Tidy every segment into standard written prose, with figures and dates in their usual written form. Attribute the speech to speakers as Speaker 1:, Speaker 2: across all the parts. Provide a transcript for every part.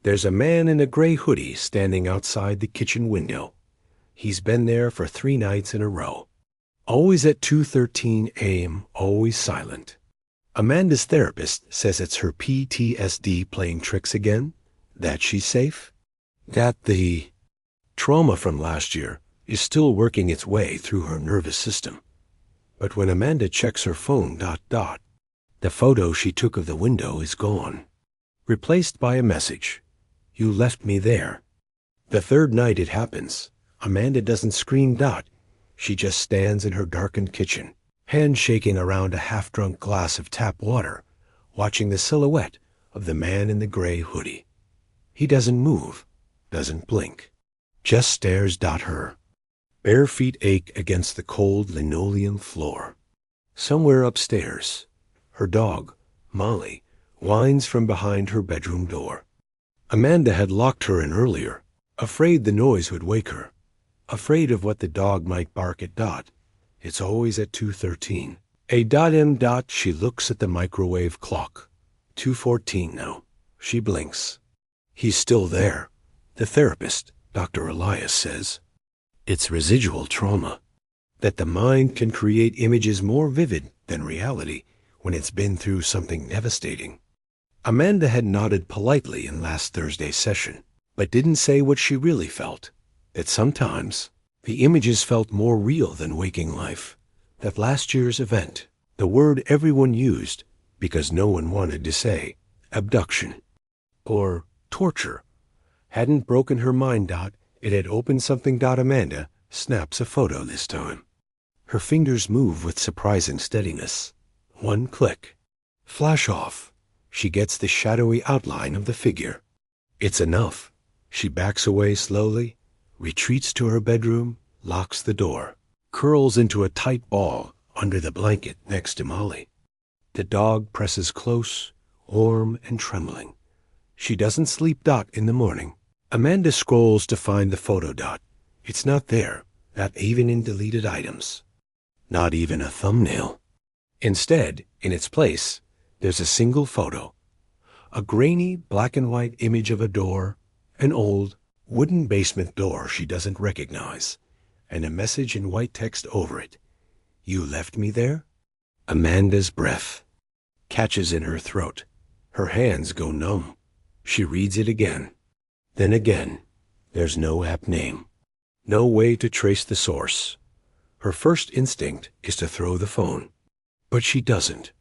Speaker 1: There's a man in a gray hoodie standing outside the kitchen window. He's been there for 3 nights in a row. Always at 2:13 a.m., always silent. Amanda's therapist says it's her PTSD playing tricks again, that she's safe, that the trauma from last year is still working its way through her nervous system. But when Amanda checks her phone, the photo she took of the window is gone, replaced by a message. You left me there. The 3rd night it happens, Amanda doesn't scream. She just stands in her darkened kitchen, hand shaking around a half-drunk glass of tap water, watching the silhouette of the man in the gray hoodie. He doesn't move, doesn't blink, just stares. Her bare feet ache against the cold linoleum floor. Somewhere upstairs, her dog, Molly, whines from behind her bedroom door. Amanda had locked her in earlier, afraid the noise would wake her, afraid of what the dog might bark at. It's always at 2:13. She looks at the microwave clock. 2:14 now. She blinks. He's still there. The therapist, Dr. Elias, says it's residual trauma, that the mind can create images more vivid than reality when it's been through something devastating. Amanda had nodded politely in last Thursday's session, but didn't say what she really felt, that sometimes the images felt more real than waking life, that last year's event, the word everyone used because no one wanted to say abduction or torture, hadn't broken her mind. It had opened something. Amanda snaps a photo this time. Her fingers move with surprising steadiness. One click. Flash off. She gets the shadowy outline of the figure. It's enough. She backs away slowly, retreats to her bedroom, locks the door, curls into a tight ball under the blanket next to Molly. The dog presses close, warm and trembling. She doesn't sleep. In the morning, Amanda scrolls to find the photo. It's not there, not even in deleted items. Not even a thumbnail. Instead, in its place, there's a single photo. A grainy black and white image of a door, an old wooden basement door she doesn't recognize, and a message in white text over it. You left me there? Amanda's breath catches in her throat. Her hands go numb. She reads it again. Then again. There's no app name. No way to trace the source. Her first instinct is to throw the phone. But she doesn't.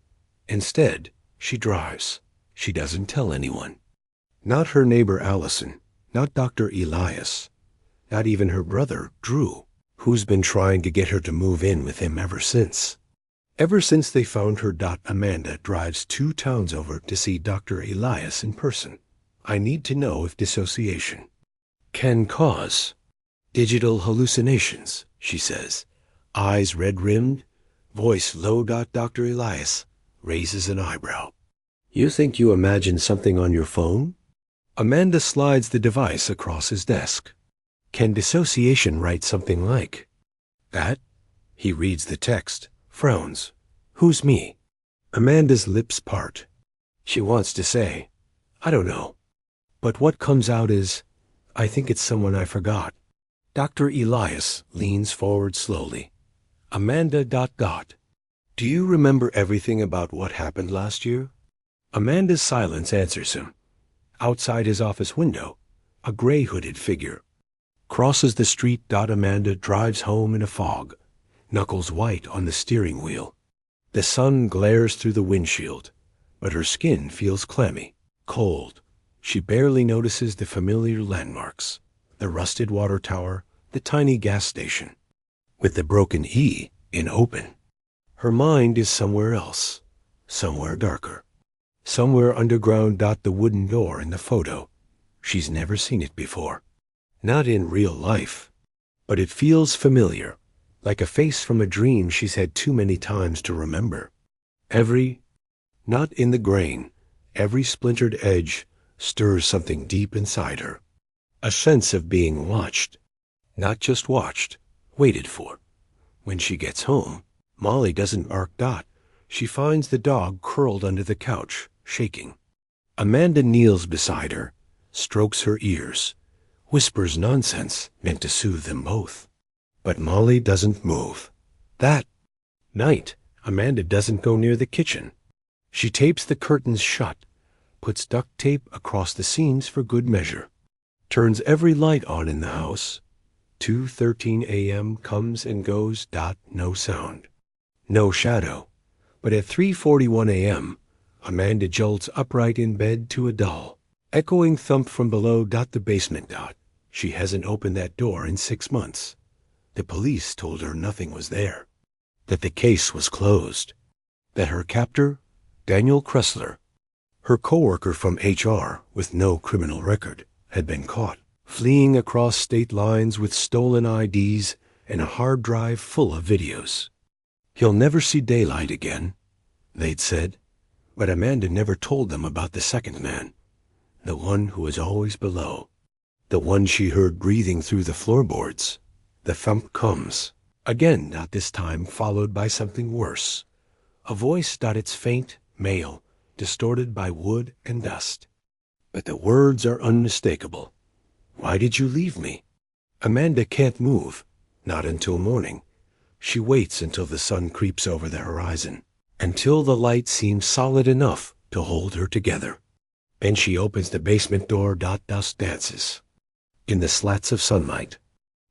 Speaker 1: Instead, she drives. She doesn't tell anyone. Not her neighbor Allison, not Dr. Elias, not even her brother Drew, who's been trying to get her to move in with him ever since. Ever since they found her. Amanda drives 2 towns over to see Dr. Elias in person. I need to know if dissociation can cause digital hallucinations, she says. Eyes red-rimmed, voice low. Dr. Elias raises an eyebrow. You think you imagine something on your phone? Amanda slides the device across his desk. Can dissociation write something like that? He reads the text, frowns. Who's me? Amanda's lips part. She wants to say, I don't know. But what comes out is, I think it's someone I forgot. Dr. Elias leans forward slowly. Amanda. Do you remember everything about what happened last year? Amanda's silence answers him. Outside his office window, a gray hooded figure crosses the street. Amanda drives home in a fog, knuckles white on the steering wheel. The sun glares through the windshield, but her skin feels clammy, cold. She barely notices the familiar landmarks, the rusted water tower, the tiny gas station, with the broken E in open. Her mind is somewhere else, somewhere darker, somewhere underground. The wooden door in the photo. She's never seen it before. Not in real life, but it feels familiar, like a face from a dream she's had too many times to remember. Not in the grain, every splintered edge stirs something deep inside her. A sense of being watched. Not just watched, waited for. When she gets home, Molly doesn't bark. She finds the dog curled under the couch, shaking. Amanda kneels beside her, strokes her ears, whispers nonsense meant to soothe them both. But Molly doesn't move. That night, Amanda doesn't go near the kitchen. She tapes the curtains shut, puts duct tape across the seams for good measure, turns every light on in the house. 2:13 a.m. comes and goes. No sound. No shadow. But at 3:41 a.m., Amanda jolts upright in bed to a dull, echoing thump from below. The basement. She hasn't opened that door in 6 months. The police told her nothing was there, that the case was closed, that her captor, Daniel Kressler, her coworker from HR with no criminal record, had been caught, fleeing across state lines with stolen IDs and a hard drive full of videos. He'll never see daylight again, they'd said, but Amanda never told them about the second man, the one who was always below, the one she heard breathing through the floorboards. The thump comes, again, this time followed by something worse. A voice. It's faint, male, distorted by wood and dust. But the words are unmistakable. Why did you leave me? Amanda can't move, not until morning. She waits until the sun creeps over the horizon, until the light seems solid enough to hold her together. Then she opens the basement door. Dust dances in the slats of sunlight.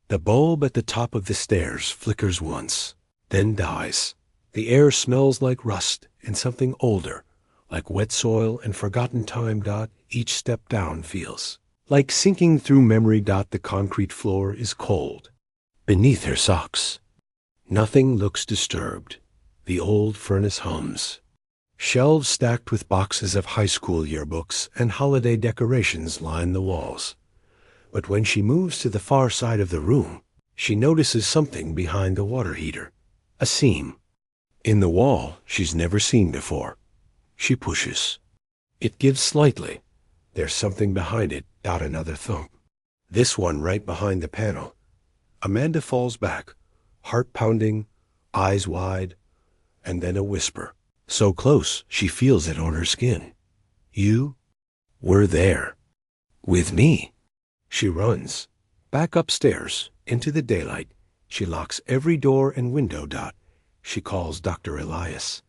Speaker 1: The bulb at the top of the stairs flickers once, then dies. The air smells like rust and something older, like wet soil and forgotten time. Each step down feels like sinking through memory. The concrete floor is cold beneath her socks. Nothing looks disturbed. The old furnace hums. Shelves stacked with boxes of high school yearbooks and holiday decorations line the walls. But when she moves to the far side of the room, she notices something behind the water heater, a seam in the wall she's never seen before. She pushes. It gives slightly. There's something behind it. Another thump. This one right behind the panel. Amanda falls back, heart pounding, eyes wide, and then a whisper, so close she feels it on her skin. You were there with me. She runs back upstairs into the daylight. She locks every door and window. She calls Dr. Elias.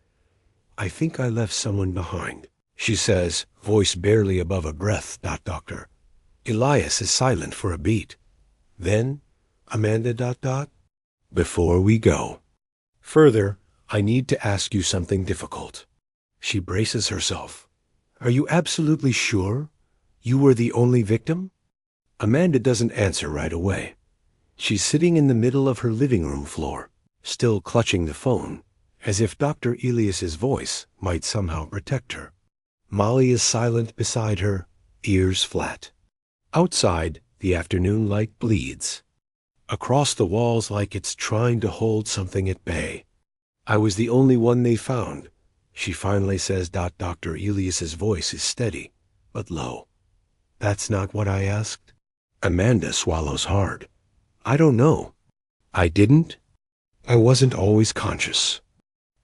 Speaker 1: I think I left someone behind, she says, voice barely above a breath. Doctor. Elias is silent for a beat. Then, Amanda. Before we go further, I need to ask you something difficult. She braces herself. Are you absolutely sure you were the only victim? Amanda doesn't answer right away. She's sitting in the middle of her living room floor, still clutching the phone, as if Dr. Elias's voice might somehow protect her. Molly is silent beside her, ears flat. Outside, the afternoon light bleeds across the walls like it's trying to hold something at bay. I was the only one they found, she finally says. Dr. Elias's voice is steady, but low. That's not what I asked. Amanda swallows hard. I don't know. I didn't. I wasn't always conscious.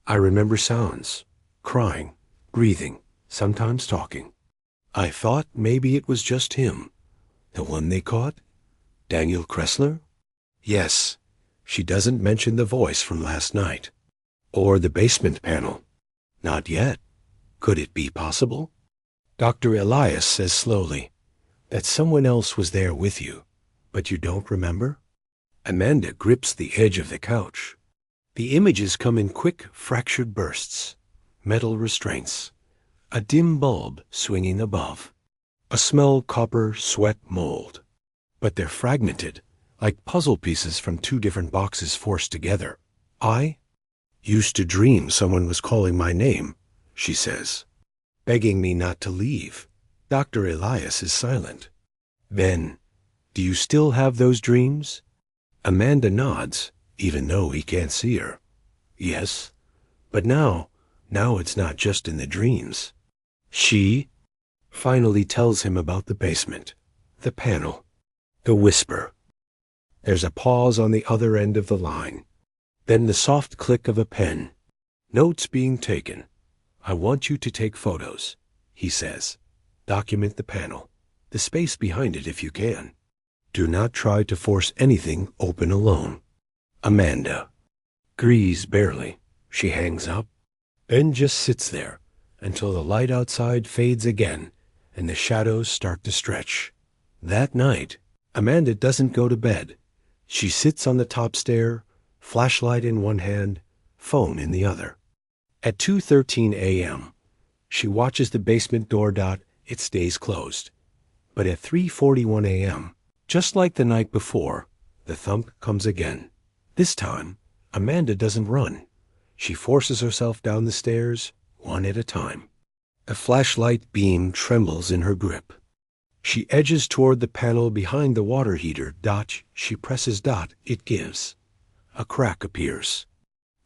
Speaker 1: I remember sounds, crying, breathing, sometimes talking. I thought maybe it was just him, the one they caught, Daniel Kressler. Yes, she doesn't mention the voice from last night, or the basement panel. Not yet. Could it be possible? Dr. Elias says slowly, that someone else was there with you, but you don't remember? Amanda grips the edge of the couch. The images come in quick, fractured bursts, metal restraints, a dim bulb swinging above, a smell copper sweat mold. But they're fragmented, like puzzle pieces from two different boxes forced together. I used to dream someone was calling my name, she says, begging me not to leave. Dr. Elias is silent. Ben, do you still have those dreams? Amanda nods, even though he can't see her. Yes, but now it's not just in the dreams. She finally tells him about the basement, the panel, the whisper. There's a pause on the other end of the line. Then the soft click of a pen. Notes being taken. I want you to take photos, he says. Document the panel. the space behind it if you can. Do not try to force anything open alone. Amanda agrees barely. She hangs up, then just sits there until the light outside fades again and the shadows start to stretch. That night, Amanda doesn't go to bed. She sits on the top stair, flashlight in one hand, phone in the other. At 2:13 a.m., she watches the basement door. It stays closed. But at 3:41 a.m., just like the night before, the thump comes again. This time, Amanda doesn't run. She forces herself down the stairs, one at a time. A flashlight beam trembles in her grip. She edges toward the panel behind the water heater. She presses. It gives. A crack appears.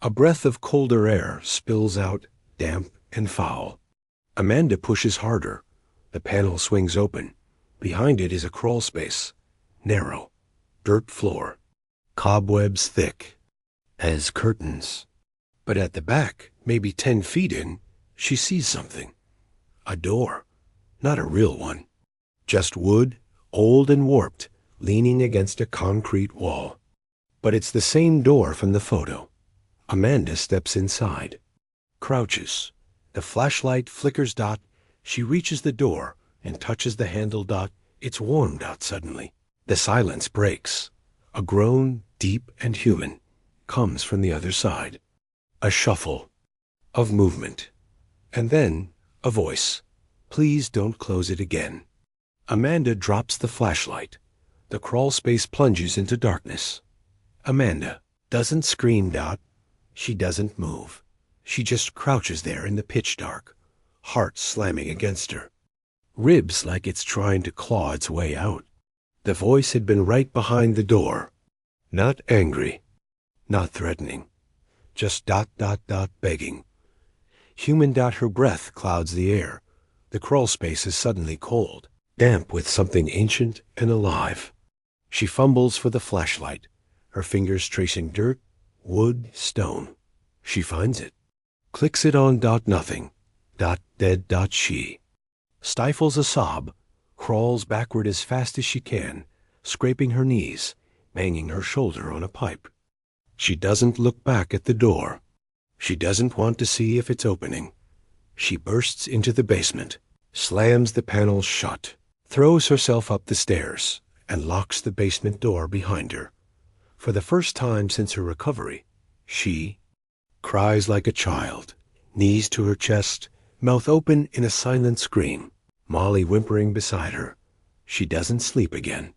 Speaker 1: A breath of colder air spills out, damp and foul. Amanda pushes harder. The panel swings open. Behind it is a crawl space. Narrow. Dirt floor. Cobwebs thick. As curtains. But at the back, maybe 10 feet in, she sees something. A door. Not a real one. Just wood, old and warped, leaning against a concrete wall. But it's the same door from the photo. Amanda steps inside. Crouches. The flashlight flickers. She reaches the door and touches the handle. It's warmed out suddenly. The silence breaks. A groan, deep and human, comes from the other side. A shuffle of movement. And then a voice. Please don't close it again. Amanda drops the flashlight. The crawl space plunges into darkness. Amanda doesn't scream. She doesn't move. She just crouches there in the pitch dark, heart slamming against her. Ribs like it's trying to claw its way out. The voice had been right behind the door. Not angry. Not threatening. Just begging. Human. Her breath clouds the air. The crawl space is suddenly cold, damp with something ancient and alive. She fumbles for the flashlight, her fingers tracing dirt, wood, stone. She finds it. Clicks it on. Nothing. Dead. She stifles a sob, crawls backward as fast as she can, scraping her knees, banging her shoulder on a pipe. She doesn't look back at the door. She doesn't want to see if it's opening. She bursts into the basement, slams the panels shut, throws herself up the stairs, and locks the basement door behind her. For the first time since her recovery, she cries like a child, knees to her chest, mouth open in a silent scream, Molly whimpering beside her. She doesn't sleep again.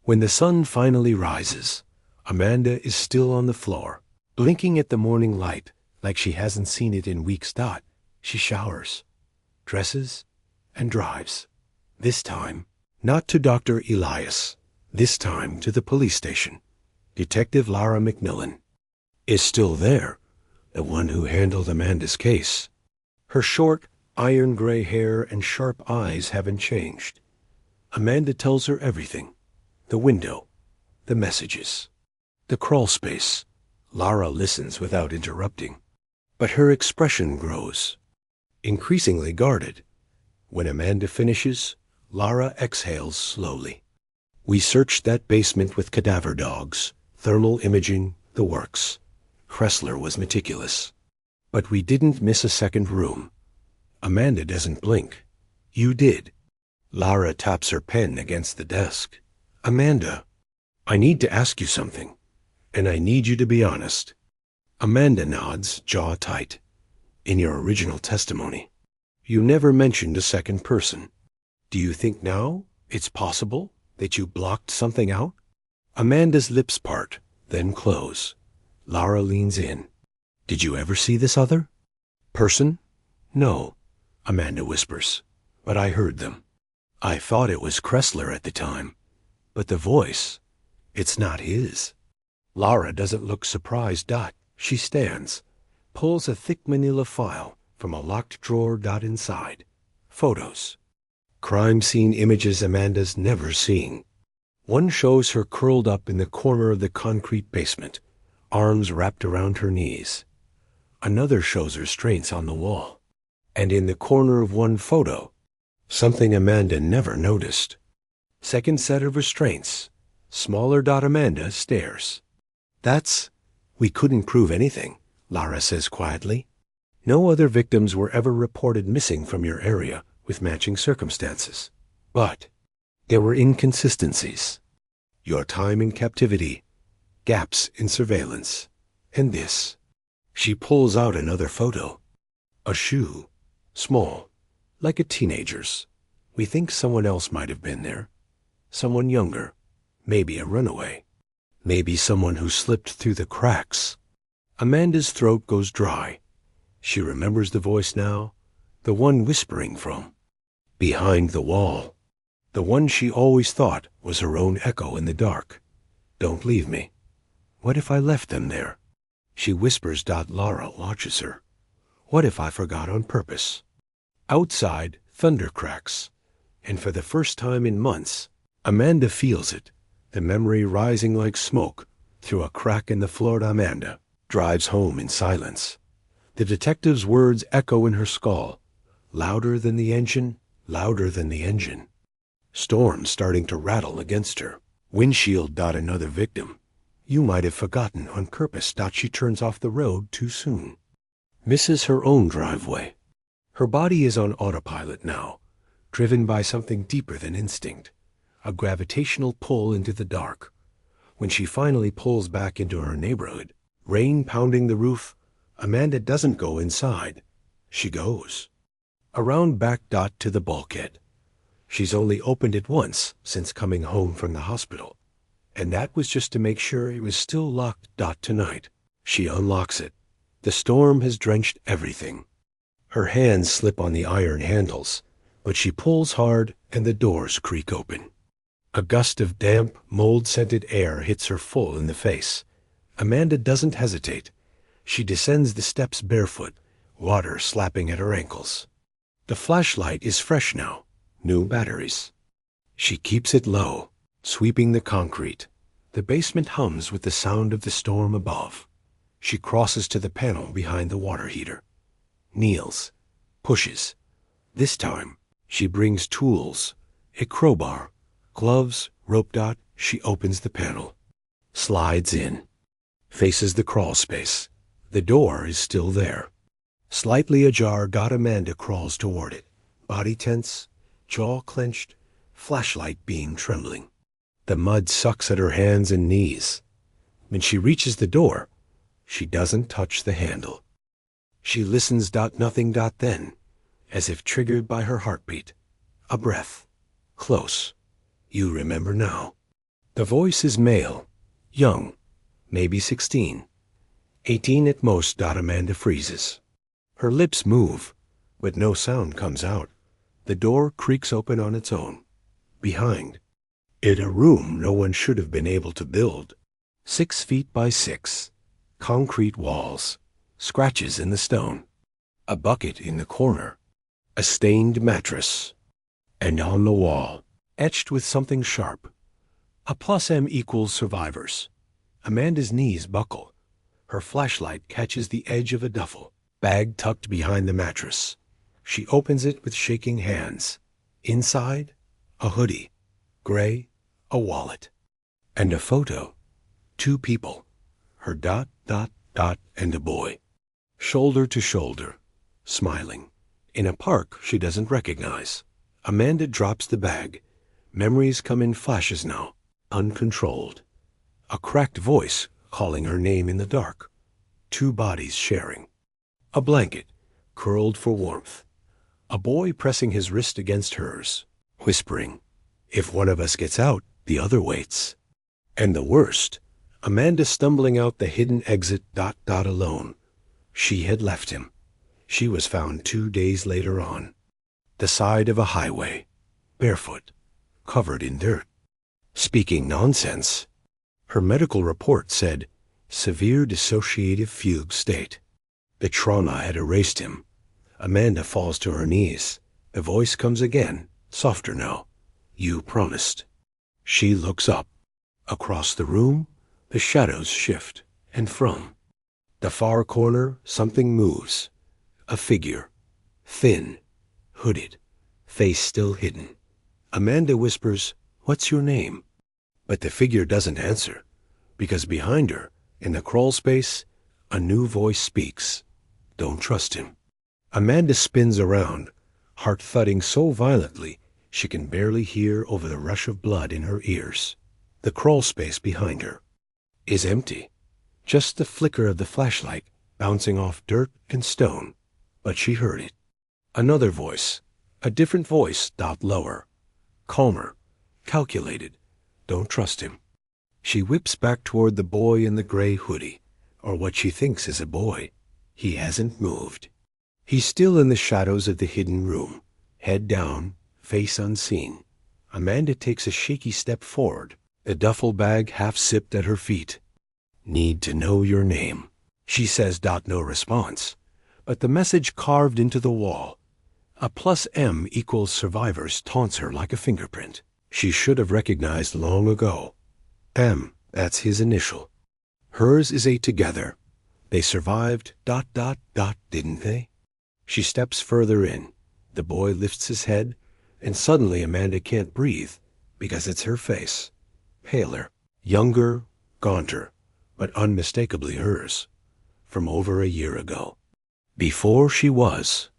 Speaker 1: When the sun finally rises, Amanda is still on the floor, blinking at the morning light like she hasn't seen it in weeks. She showers, dresses, and drives. This time, not to Dr. Elias. This time to the police station. Detective Lara McMillan is still there, the one who handled Amanda's case. Her short, iron gray hair and sharp eyes haven't changed. Amanda tells her everything. The window, the messages, the crawl space. Lara listens without interrupting. But her expression grows, increasingly guarded. When Amanda finishes, Lara exhales slowly. We searched that basement with cadaver dogs, thermal imaging, the works. Kressler was meticulous. But we didn't miss a second room. Amanda doesn't blink. You did. Lara taps her pen against the desk. Amanda, I need to ask you something, and I need you to be honest. Amanda nods, jaw tight. In your original testimony, you never mentioned a second person. Do you think now it's possible that you blocked something out? Amanda's lips part, then close. Lara leans in. Did you ever see this other person? No, Amanda whispers, but I heard them. I thought it was Kressler at the time, but the voice, it's not his. Lara doesn't look surprised. She stands, pulls a thick manila file from a locked drawer. Inside, photos. Crime scene images Amanda's never seen. One shows her curled up in the corner of the concrete basement, arms wrapped around her knees. Another shows her straight on the wall. And in the corner of one photo, something Amanda never noticed, Second set of restraints. Smaller. Amanda stares. We couldn't prove anything, Lara says quietly. No other victims were ever reported missing from your area with matching circumstances. But there were inconsistencies. Your time in captivity, gaps in surveillance, and this. She pulls out another photo. A shoe, small, like a teenager's. We think someone else might have been there. Someone younger, maybe a runaway. Maybe someone who slipped through the cracks. Amanda's throat goes dry. She remembers the voice now, the one whispering from behind the wall. The one she always thought was her own echo in the dark. Don't leave me. What if I left them there? She whispers. Lara watches her. What if I forgot on purpose? Outside, thunder cracks. And for the first time in months, Amanda feels it, the memory rising like smoke through a crack in the floor. Amanda drives home in silence. The detective's words echo in her skull, louder than the engine, louder than the engine. Storm starting to rattle against her. Windshield. Another victim. You might have forgotten on purpose. She turns off the road too soon. Misses her own driveway. Her body is on autopilot now, driven by something deeper than instinct, a gravitational pull into the dark. When she finally pulls back into her neighborhood, rain pounding the roof, Amanda doesn't go inside. She goes around back. To the bulkhead. She's only opened it once since coming home from the hospital, and that was just to make sure it was still locked. Tonight, she unlocks it. The storm has drenched everything. Her hands slip on the iron handles, but she pulls hard and the doors creak open. A gust of damp, mold-scented air hits her full in the face. Amanda doesn't hesitate. She descends the steps barefoot, water slapping at her ankles. The flashlight is fresh now, new batteries. She keeps it low, sweeping the concrete. The basement hums with the sound of the storm above. She crosses to the panel behind the water heater. Kneels, pushes. This time, she brings tools, a crowbar, gloves, rope. She opens the panel, slides in, faces the crawl space. The door is still there. Slightly ajar. Amanda crawls toward it, body tense, jaw clenched, flashlight beam trembling. The mud sucks at her hands and knees. When she reaches the door, she doesn't touch the handle. She listens. Nothing. Then, as if triggered by her heartbeat, a breath. Close. You remember now. The voice is male, young, maybe 16. 18 at most. Amanda freezes. Her lips move, but no sound comes out. The door creaks open on its own. Behind it, a room no one should have been able to build. 6 feet by 6. Concrete walls. Scratches in the stone. A bucket in the corner. A stained mattress. And on the wall, etched with something sharp, a +M equals survivors. Amanda's knees buckle. Her flashlight catches the edge of a duffel bag tucked behind the mattress. She opens it with shaking hands. Inside, a hoodie, gray, a wallet, and a photo. 2 people, her ... and a boy, shoulder to shoulder, smiling, in a park she doesn't recognize. Amanda drops the bag. Memories come in flashes now, uncontrolled. A cracked voice calling her name in the dark. 2 bodies sharing. A blanket, curled for warmth. A boy pressing his wrist against hers, whispering, "If one of us gets out, the other waits." And the worst, Amanda stumbling out the hidden exit ... alone. She had left him. She was found 2 days later on the side of a highway, barefoot, covered in dirt, speaking nonsense. Her medical report said, severe dissociative fugue state. The trauma had erased him. Amanda falls to her knees. The voice comes again, softer now. You promised. She looks up. Across the room, the shadows shift, and from the far corner, something moves. A figure, thin, hooded, face still hidden. Amanda whispers, What's your name? But the figure doesn't answer, because behind her, in the crawl space, a new voice speaks. Don't trust him. Amanda spins around, heart thudding so violently she can barely hear over the rush of blood in her ears. The crawl space behind her is empty. Just the flicker of the flashlight bouncing off dirt and stone. But she heard it. Another voice, a different voice, lower, calmer, calculated. Don't trust him. She whips back toward the boy in the gray hoodie, or what she thinks is a boy. He hasn't moved. He's still in the shadows of the hidden room, head down, face unseen. Amanda takes a shaky step forward, the duffel bag half sipped at her feet. Need to know your name, she says. No response, but the message carved into the wall. A +M equals survivors taunts her like a fingerprint. She should have recognized long ago. M, that's his initial. Hers is a together. They survived, didn't they? She steps further in. The boy lifts his head, and suddenly Amanda can't breathe, because it's her face. Paler, younger, gaunter, but unmistakably hers. From over a year ago. Before she was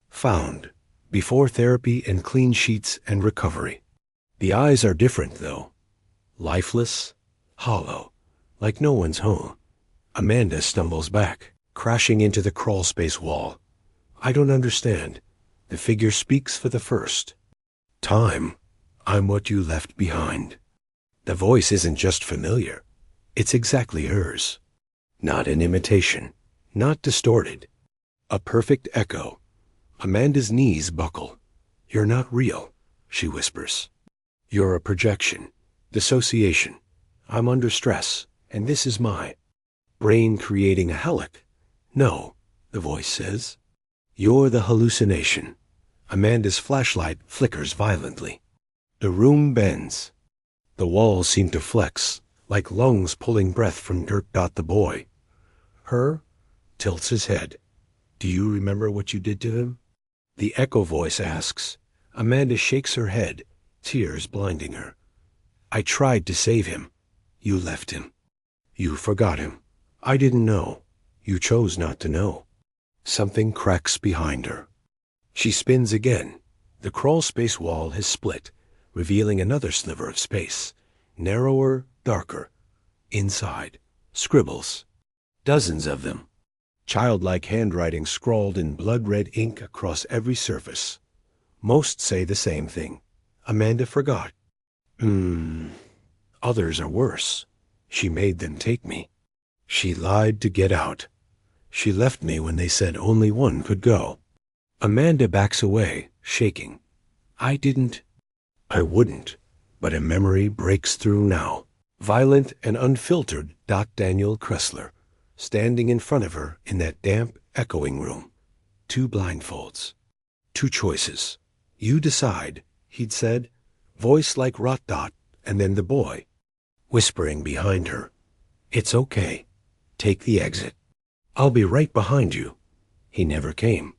Speaker 1: found. Before therapy and clean sheets and recovery. The eyes are different, though. Lifeless, hollow, like no one's home. Amanda stumbles back, crashing into the crawlspace wall. I don't understand. The figure speaks for the first time. I'm what you left behind. The voice isn't just familiar. It's exactly hers. Not an imitation. Not distorted. A perfect echo. Amanda's knees buckle. You're not real, she whispers. You're a projection. Dissociation. I'm under stress, and this is my brain creating a helic. No, the voice says. You're the hallucination. Amanda's flashlight flickers violently. The room bends. The walls seem to flex, like lungs pulling breath from dirt. The boy, her, tilts his head. Do you remember what you did to him? The echo voice asks. Amanda shakes her head, tears blinding her. I tried to save him. You left him. You forgot him. I didn't know. You chose not to know. Something cracks behind her. She spins again. The crawlspace wall has split, revealing another sliver of space. Narrower, darker. Inside, scribbles. Dozens of them. Childlike handwriting scrawled in blood-red ink across every surface. Most say the same thing. Amanda forgot. Others are worse. She made them take me. She lied to get out. She left me when they said only one could go. Amanda backs away, shaking. I wouldn't, but a memory breaks through now. Violent and unfiltered. Daniel Kressler, standing in front of her in that damp, echoing room. 2 blindfolds. 2 choices. You decide, he'd said, voice like rot. And then the boy, whispering behind her. It's okay. Take the exit. I'll be right behind you. He never came.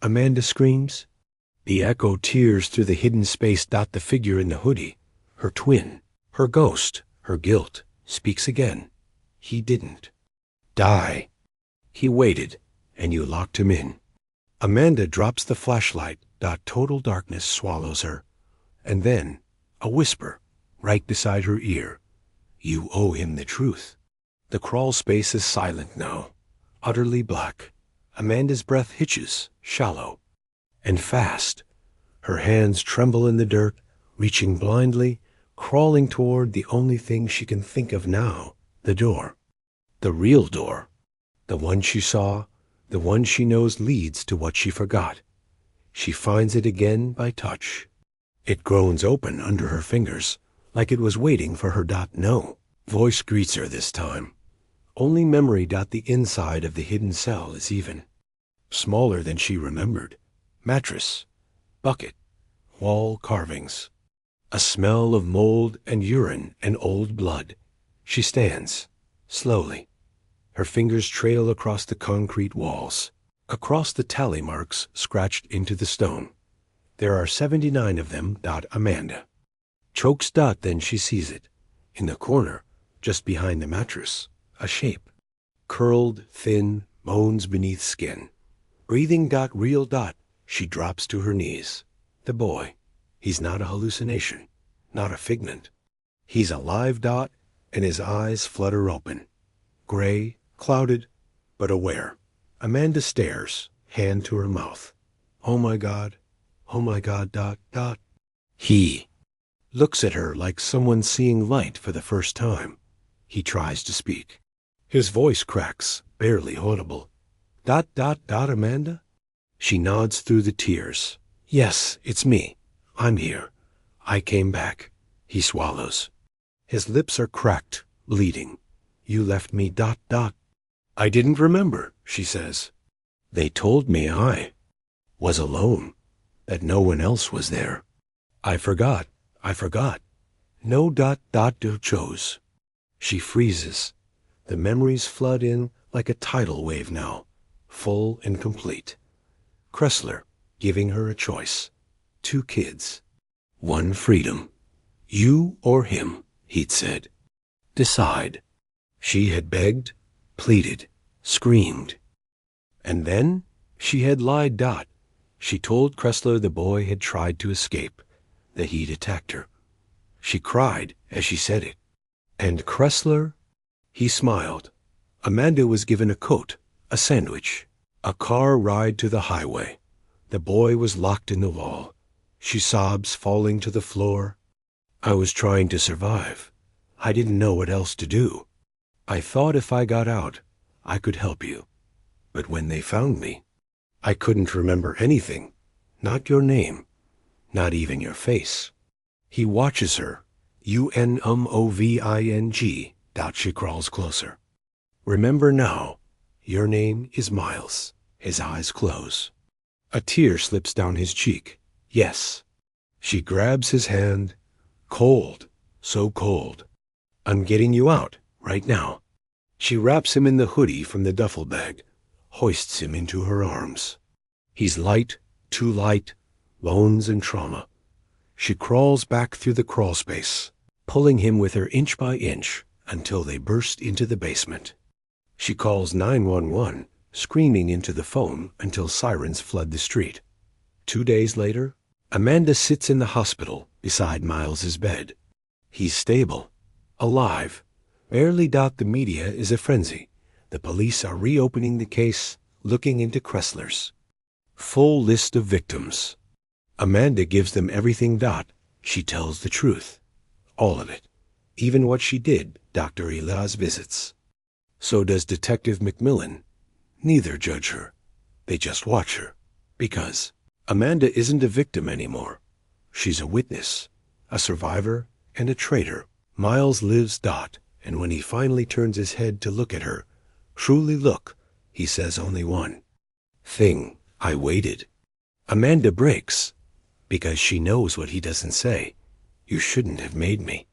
Speaker 1: Amanda screams. The echo tears through the hidden space. The figure in the hoodie, her twin, her ghost, her guilt, speaks again. He didn't die. He waited, and you locked him in. Amanda drops the flashlight. Total darkness swallows her. And then, a whisper, right beside her ear. You owe him the truth. The crawl space is silent now, utterly black. Amanda's breath hitches, shallow, and fast. Her hands tremble in the dirt, reaching blindly, crawling toward the only thing she can think of now, the door. The real door. The one she saw, the one she knows leads to what she forgot. She finds it again by touch. It groans open under her fingers, like it was waiting for her. No voice greets her this time. Only memory. The inside of the hidden cell is even smaller than she remembered. Mattress, bucket, wall carvings. A smell of mold and urine and old blood. She stands, slowly. Her fingers trail across the concrete walls, across the tally marks scratched into the stone. There are 79 of them. Amanda Chokes Dot, then she sees it. In the corner, just behind the mattress, a shape. Curled, thin, moans beneath skin. Breathing Dot, real Dot, she drops to her knees. The boy. He's not a hallucination, not a figment. He's a live Dot, and his eyes flutter open. Gray, clouded, but aware. Amanda stares, hand to her mouth. Oh my God, Dot, Dot. He looks at her like someone seeing light for the first time. He tries to speak. His voice cracks, barely audible. Dot, Dot, Dot, Amanda? She nods through the tears. Yes, it's me. I'm here. I came back. He swallows. His lips are cracked, bleeding. You left me, Dot, Dot. I didn't remember, she says. They told me I was alone, that no one else was there. I forgot. No, Dot, Dot, do chose. She freezes. The memories flood in like a tidal wave now, full and complete. Kressler, giving her a choice. 2 kids. 1 freedom. You or him, he'd said. Decide. She had begged, pleaded, screamed. And then she had lied. Dot. She told Kressler the boy had tried to escape, that he'd attacked her. She cried as she said it. And Kressler? He smiled. Amanda was given a coat, a sandwich, a car ride to the highway. The boy was locked in the wall. She sobs, falling to the floor. I was trying to survive. I didn't know what else to do. I thought if I got out, I could help you. But when they found me, I couldn't remember anything. Not your name. Not even your face. He watches her. UNMOVING. Dot. She crawls closer. Remember now, your name is Miles. His eyes close. A tear slips down his cheek. Yes. She grabs his hand. Cold. So cold. I'm getting you out, right now. She wraps him in the hoodie from the duffel bag, hoists him into her arms. He's light, too light, bones and trauma. She crawls back through the crawl space, pulling him with her inch by inch until they burst into the basement. She calls 911, screaming into the phone until sirens flood the street. 2 days later, Amanda sits in the hospital beside Miles's bed. He's stable, alive. Barely. The media is a frenzy. The police are reopening the case, looking into Kressler's. Full list of victims. Amanda gives them everything. She tells the truth. All of it. Even what she did, Dr. Elias visits. So does Detective McMillan. Neither judge her. They just watch her. Because Amanda isn't a victim anymore. She's a witness, a survivor, and a traitor. Miles lives. And when he finally turns his head to look at her, truly look, he says only one thing. I waited. Amanda breaks, because she knows what he doesn't say. You shouldn't have made me.